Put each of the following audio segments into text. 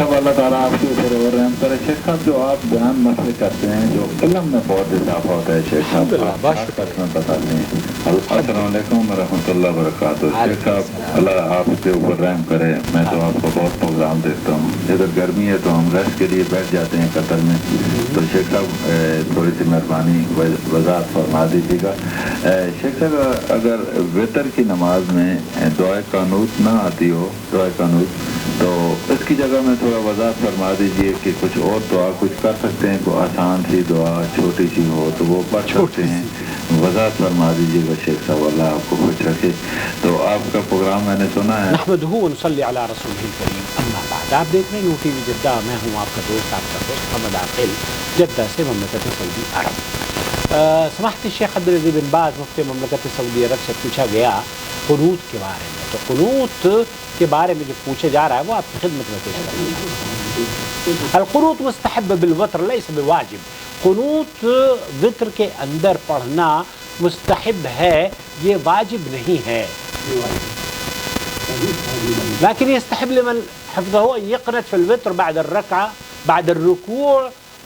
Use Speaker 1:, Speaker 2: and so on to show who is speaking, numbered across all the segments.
Speaker 1: साहब अल्लाह ताला आपके ऊपर और रहम करे। शेख साहब जो आप बयान मसले करते हैं, जो इल्म में बहुत इजाफा होता है, शेख साहब बताते हैं। अस्सलाम वालेकुम रहमतुल्लाह बरकातुहू। शेख साहब अल्लाह आपके ऊपर रहम करे। मैं तो आपको बहुत प्रोग्राम देखता हूँ। इधर गर्मी है तो हम रेस्ट के लिए बैठ जाते हैं कतर में, तो शेख साहब थोड़ी सी मेहरबानी वजाहत फरमा दीजिएगा। शेख साहब अगर वितर की नमाज में दुआ कानूत ना आती हो, दुआ कानूत, तो इसकी जगह में थोड़ा वजाहत फरमा दीजिए कि कुछ और दुआ कुछ कर सकते हैं, कोई आसान सी दुआ छोटी सी हो तो वो पढ़ सकते हैं। वजाहत फरमा दीजिएगा शेख साहब, अल्लाह आपको खुश रखे। तो आपका प्रोग्राम मैंने सुना है।
Speaker 2: नहमदुहु व नसल्ली अला रसूलिल करीम, अम्मा बाद। आप देख रहे हैं यूटीवी जिद्दा, मैं हूँ आपका दोस्त, आपका दोस्त मोहम्मद आकिल, जिद्दा से ममलकत सऊदी अरब। समाहत शेख अब्दुल बिन बाज मुफ्ती ममलकत सऊदी अरब से पूछा गया कुनूत के बारे में, तो कुनूत के बारे में जो पूछा जा रहा है वो आपकी खिदमत में पेश करेंगे। अल-कुनूत मुस्तहब बिल-वत्र लैस बिवाजिब, कुनूत वित्र के अंदर पढ़ना मुस्तहब है, ये वाजिब नहीं है। लेकिन यस्तहब लिमन हफ़्ज़हु यक़नत फ़िल वित्र बाद अर्रकअ बाद अर्रुकू'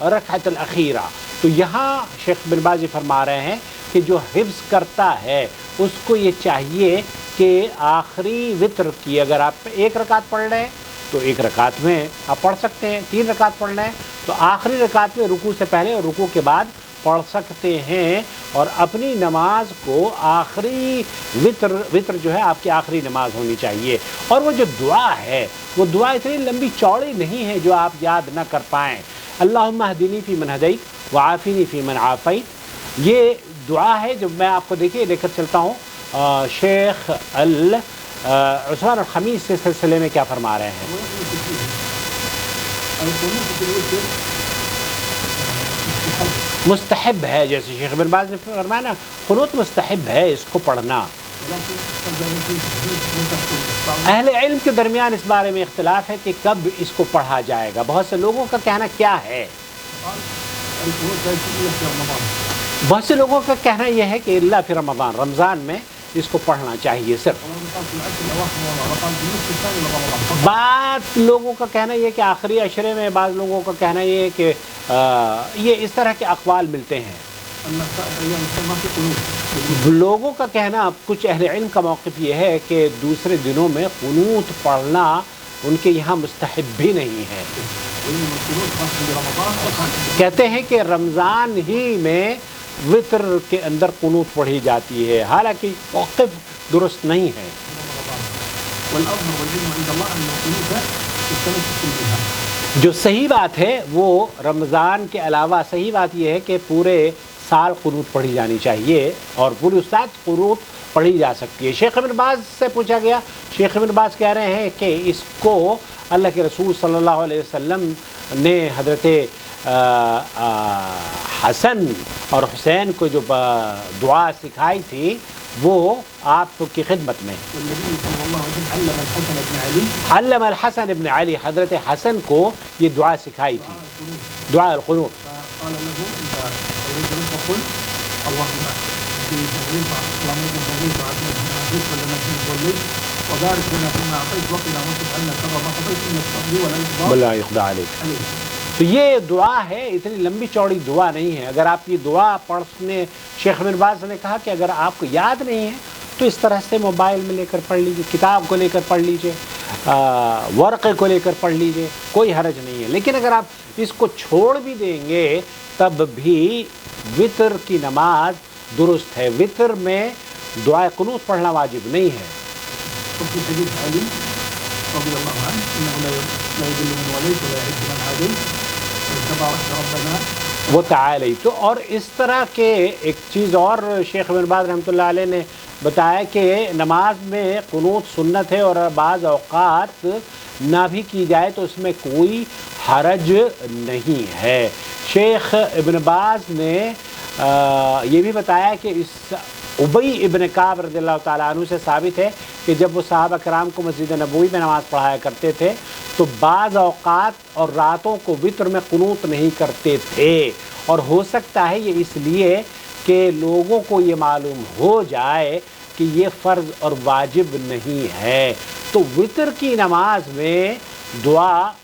Speaker 2: रकअत अल-अख़ीरा। तो यहाँ शेख बिन बाज़ फरमा रहे हैं कि जो हिफ्ज़ करता है उसको ये चाहिए कि आखिरी वित्र की, अगर आप एक रकात पढ़ रहे हैं तो एक रकात में आप पढ़ सकते हैं, 3 रकात पढ़ रहे हैं तो आखिरी रकात में रुकू से पहले और रुकू के बाद पढ़ सकते हैं, और अपनी नमाज को आखिरी वित्र जो है आपकी आखिरी नमाज होनी चाहिए। और वो जो दुआ है वो दुआ इतनी लंबी चौड़ी नहीं है जो आप याद ना कर पाएँ। अल्लाहुम्मा हदीनी फी मन हदैत व आफ़िनी फी मन आफ़ैत, ये दुआ है जो मैं आपको देखिए लेकर चलता हूँ। शेख उस्मान अल-खमीस इस सिलसिले में क्या फरमा रहे हैं। मुस्तहब है, जैसे शेख बिन बाज़ ने फरमाया ना, कुनूत मुस्तहब है इसको पढ़ना। अहले इल्म के दरमियान इस बारे में इख्तिलाफ है कि कब इसको पढ़ा जाएगा। बहुत से लोगों का कहना क्या है, बहुत से लोगों का कहना यह है कि इल्ला फिर रमज़ान में इसको पढ़ना चाहिए सिर्फ। बात लोगों का कहना यह कि आखिरी अशरे में, बाद लोगों का कहना यह है कि ये इस तरह के अक़वाल मिलते हैं। लोगों का कहना, कुछ अहले इल्म का मौक़िफ़ ये है कि दूसरे दिनों में कुनूत पढ़ना उनके यहाँ मुस्तहब भी नहीं है। कहते हैं कि रमज़ान ही में वित्र के अंदर कुनूत पढ़ी जाती है, हालांकि मौक़िफ़ दुरुस्त नहीं है। जो सही बात है वो रमज़ान के अलावा सही बात यह है कि पूरे साल कुनूत पढ़ी जानी चाहिए और पूरी साल कुनूत पढ़ी जा सकती है। शेख बिन बाज़ से पूछा गया, शेख बिन बाज़ कह रहे हैं कि इसको अल्लाह के रसूल सल्लल्लाहु अलैहि वसल्लम ने हज़रत हसन और हुसैन को जो दुआ सिखाई थी वो आपकी खिदमत में। अल्लम अल हसन इब्न अली, हज़रत हसन को ये दुआ सिखाई थी, दुआ अल कुनूत। तो ये दुआ है, इतनी लंबी चौड़ी दुआ नहीं है। अगर आप ये दुआ पढ़ने, शेख बिन बाज़ ने कहा कि अगर आपको याद नहीं है तो इस तरह से मोबाइल में लेकर पढ़ लीजिए, किताब को लेकर पढ़ लीजिए, वर्क़े को लेकर पढ़ लीजिए, कोई हरज नहीं है। लेकिन अगर आप इसको छोड़ भी देंगे तब भी वितर की नमाज दुरुस्त है। वितर में दुआ कुनूत पढ़ना वाजिब नहीं है। वो ताली तो, और इस तरह के एक चीज़ और शेख बिन बाज़ रहमतुल्लाह अलैह ने बताया कि नमाज में कुनूत सुन्नत है और बाज़ औक़ात ना भी की जाए तो उसमें कोई हरज नहीं है। शेख इब्न बाज़ ने ये भी बताया कि इस उबई इब्न काब रज़ियल्लाहु ताला अन्हु से साबित है कि जब वो सहाबा कराम को मस्जिद नबवी में नमाज़ पढ़ाया करते थे तो बाज़ औक़ात और रातों को वित्र में कुनूत नहीं करते थे, और हो सकता है ये इसलिए कि लोगों को ये मालूम हो जाए कि ये फ़र्ज़ और वाजिब नहीं है। तो वित्र की नमाज में दुआ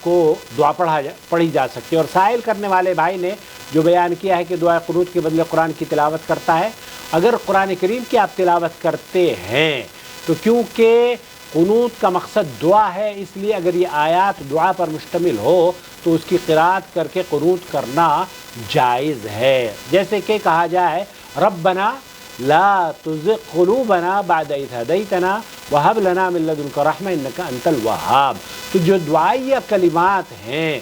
Speaker 2: کو دعا پڑھی جا سکتی ہے۔ اور سائل کرنے والے بھائی نے جو بیان کیا ہے کہ دعا قنوت کے بدلے قرآن کی تلاوت کرتا ہے، اگر قرآن کریم کی آپ تلاوت کرتے ہیں تو کیونکہ قنوت کا مقصد دعا ہے، اس لیے اگر یہ آیات دعا پر مشتمل ہو تو اس کی قرات کر کے قنوت کرنا جائز ہے۔ جیسے کہ کہا جائے ربنا لا تزغ قلوبنا بعد اذ ہدیتنا وہب لنا من لدنک رحمہ انک انت الوہاب۔ تو جو دعائیہ کلمات ہیں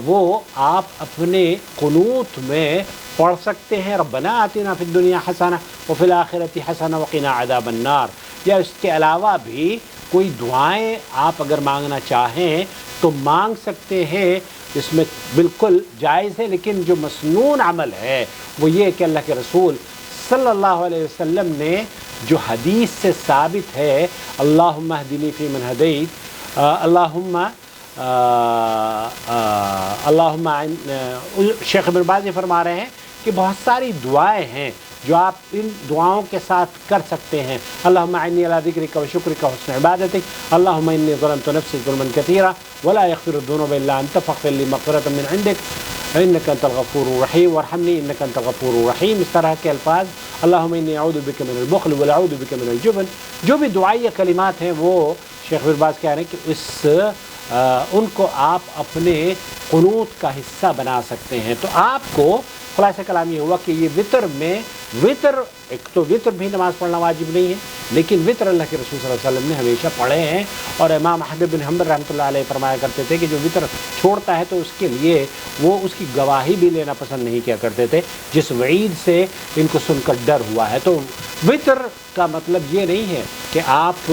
Speaker 2: وہ آپ اپنے قنوت میں پڑھ سکتے ہیں، ربنا آتنا فی الدنیا حسنہ وفی الآخرۃ حسنہ وقنا عذاب النار، یا اس کے علاوہ بھی کوئی دعائیں آپ اگر مانگنا چاہیں تو مانگ سکتے ہیں، اس میں بالکل جائز ہے۔ لیکن جو مسنون عمل ہے وہ یہ کہ اللہ کے رسول صلی اللہ علیہ وسلم نے جو حدیث سے ثابت ہے اللہم اہدنی فی من ہدیت، اللہم شیخ ابن باز فرما رہے ہیں کہ بہت ساری دعائیں ہیں جو آپ ان دعاؤں کے ساتھ کر سکتے ہیں۔ اللہم اعنی علی ذکرک و شکرک و حسن عبادتک، اللہم انی ظلمت نفسی ظلما کثیرا ولا یغفر الذنوب الا انت فاغفر لی مغفرۃ من عندک انک انت الغفور الرحیم وارحمنی انک انت الغفور الرحیم، اس طرح کے الفاظ، اللہم انی اعوذ بک من البخل واعوذ بک من الجبن، جو بھی دعائیہ کلمات ہیں وہ شیخ ابن باز کہہ رہے ہیں کہ ان کو آپ اپنے قنوت کا حصہ بنا سکتے ہیں۔ تو آپ کو خلاصہ کلام یہ ہوا کہ یہ وطر میں ایک تو وطر بھی نماز پڑھنا واجب نہیں ہے، لیکن وطر اللہ کے رسول صلی اللہ علیہ وسلم نے ہمیشہ پڑھے ہیں، اور امام احمد بن حنبل رحمۃ اللہ علیہ فرمایا کرتے تھے کہ جو وطر چھوڑتا ہے تو اس کے لیے وہ اس کی گواہی بھی لینا پسند نہیں کیا کرتے تھے، جس وعید سے ان کو سن کر ڈر ہوا ہے۔ تو وطر کا مطلب یہ نہیں ہے کہ آپ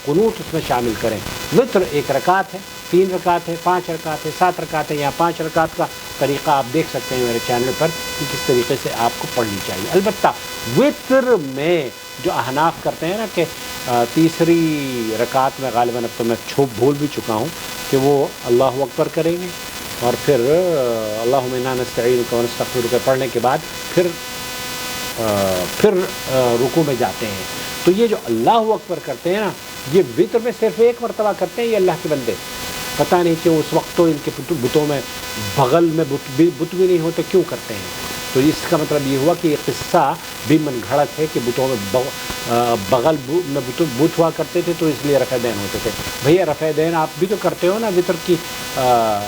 Speaker 2: قنوت اس میں شامل کریں۔ وطر ایک رکعت ہے، 3 رکعت ہے، 5 رکعت ہے، 7 رکعت ہے، یا 5 رکعت کا طریقہ آپ دیکھ سکتے ہیں میرے چینل پر کہ کس طریقے سے آپ کو پڑھنی چاہیے۔ البتہ وطر میں جو احناف کرتے ہیں نا کہ تیسری رکعت میں غالباً اب تو میں بھول بھی چکا ہوں کہ وہ اللہ اکبر کریں گے اور پھر اللہم انا نستعینک و نستغفرک پڑھنے کے بعد پھر رکوع میں جاتے ہیں۔ تو یہ جو اللہ اکبر کرتے ہیں نا، یہ وطر میں صرف ایک مرتبہ کرتے ہیں یہ اللہ کے بندے، پتہ نہیں کیوں اس وقت تو ان کے بتوں میں بغل میں بت بھی نہیں ہوتے، کیوں کرتے ہیں؟ تو اس کا مطلب یہ ہوا کہ یہ قصہ بھی من گھڑت ہے کہ بتوں میں بغل میں بت ہوا کرتے تھے تو اس لیے رفع دین ہوتے تھے۔ بھیا رفع دین آپ بھی تو کرتے ہو نا وطر کی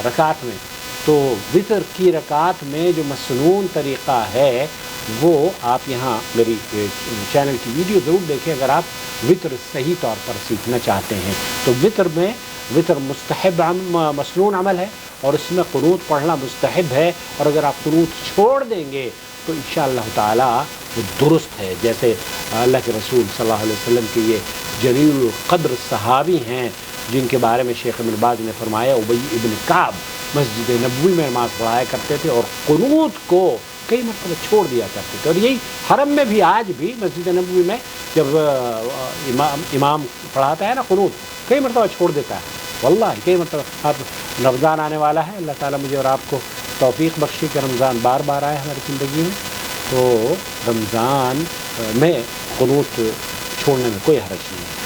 Speaker 2: رکعت میں، تو وطر کی رکعت میں جو مسنون طریقہ ہے وہ آپ یہاں میری چینل کی ویڈیو ضرور دیکھیں اگر آپ وطر صحیح طور پر سیکھنا چاہتے ہیں۔ تو وطر مستحب مسنون عمل ہے اور اس میں قنوت پڑھنا مستحب ہے، اور اگر آپ قنوت چھوڑ دیں گے تو انشاءاللہ تعالی وہ درست ہے۔ جیسے اللہ کے رسول صلی اللہ علیہ وسلم کے یہ جلیل القدر صحابی ہیں جن کے بارے میں شیخ ابن باز نے فرمایا ابی ابن کعب مسجد نبوی میں نماز پڑھایا کرتے تھے اور قنوت کو کئی مرتبہ چھوڑ دیا کرتے تھے، اور یہی حرم میں بھی آج بھی مسجد نبوی میں جب امام پڑھاتا ہے نا قنوت کئی مرتبہ چھوڑ دیتا ہے، واللہ کئی مرتبہ۔ اب رمضان آنے والا ہے، اللہ تعالیٰ مجھے اور آپ کو توفیق بخشی کہ رمضان بار بار آئے ہماری زندگی میں، تو رمضان میں قنوت چھوڑنے میں کوئی حرج نہیں ہے۔